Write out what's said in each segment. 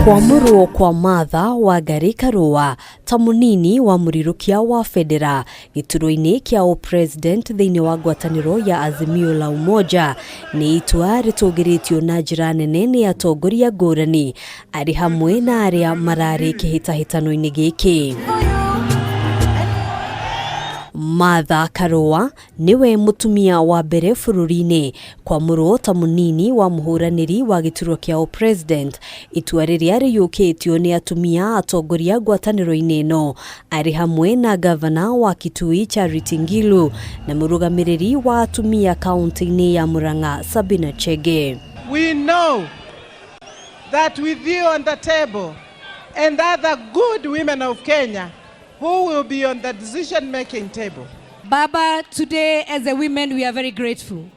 kwamurwo kwa Martha Karua ta munini wa murirukia wa federa githurano-ini kia upresident thiini wa ngwataniro ya Azimio la Umoja ni itua ritogeretio na njira nene ni Atongoria ngurani ari hamwe na aria marari kihitahitano-ini giki. Martha Karua niwe mutumia wa mbere bururi-ini kwamurwo ta munini wa muhuraniri wa giturwa kia upresident. Itua riria riyukitio ni atumia atongoria ngwataniro-ini ino ari hamwe na gavana wa Kitui Charity Ngilu na murugamiriri wa atumia kaunti-ini ya Murang'a Sabina Chege. We know that with you on the table and other good women of Kenya who will be on the decision-making table. Baba, today as a women we are very grateful.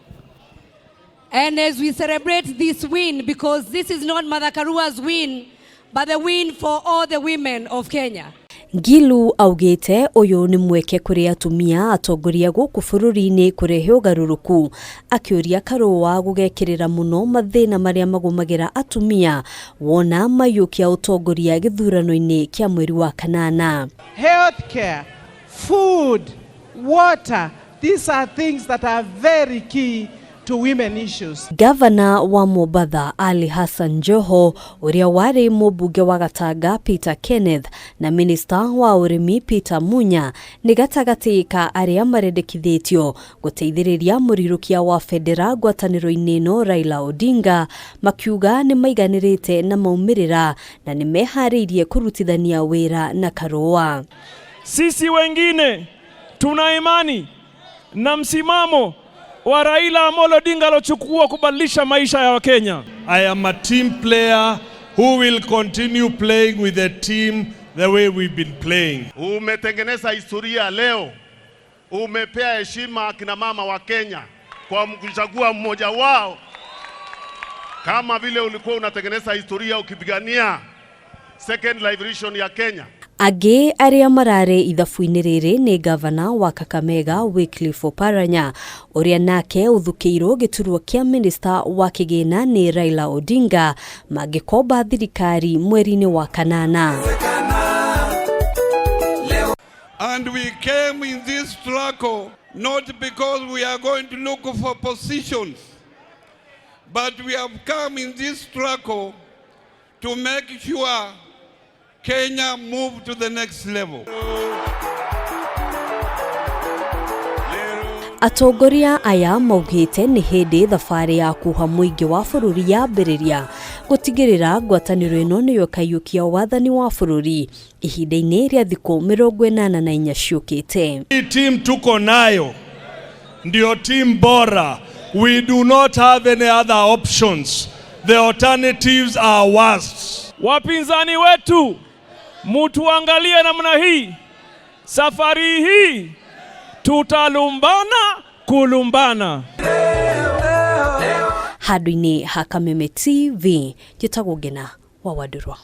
And as we celebrate this win, because this is not Martha Karua's win, but the win for all the women of Kenya. Ngilu augite uyu ni mweke kuri atumia atongoria guku bururi-ini kurehe ugaruruku, akioria Karua gugekirira muno mathina maria magumagira atumia wona mayukia utongoria githurano-ini kia mweri wa kanana. Healthcare, food, water, these are things that are very key to women issues. Gavana wa Mombasa Ali Hassan Joho, uria wari mubunge wa Gatanga Peter Kenneth na minister wa urimi Peter Munya ni gatagati ka aria marendekithitio guteithiriria murirukia wa federa ngwataniro-ini ino Raila Odinga makiuga ni maiganirite na maumirira na ni mehariirie kurutithania wira na Karua. Sisi wengine tuna imani na msimamo wa Raila Odinga alochukua kubadilisha maisha ya Wakenya. I am a team player who will continue playing with the team the way we've been playing. Umetengeneza historia leo. Umepea heshima akina mama wa Kenya kwa kuchagua mmoja wao. Kama vile ulikuwa unatengeneza historia ukipigania second liberation ya Kenya. Age aria marare ithabu-ini riri ni gavana wa Kakamega Wycliffe Oparanya uria nake uthukiirwo giturwa kia minister wa kigina ni Raila Odinga magikoba thirikari mweri-ini wa kanana. And we came in this struggle not because we are going to look for positions, but we have come in this struggle to make sure Kenya move to the next level. Atongoria aya maugite ni hindi thabari ya kuha muingi wa bururi ya mbiriria gutigirira ngwataniro ino niyo kayukia wathani wa bururi ihinda-ini ria thiku 84 ciukite. Hii team tuko nayo ndio team bora. We do not have any other options. The alternatives are worse. Wapinzani wetu, mutuangalie namna hii. Safari hii tutalumbana kulumbana. Handũ-inĩ ha Kameme TV, njĩtagwo Ngina wa Wadurwa.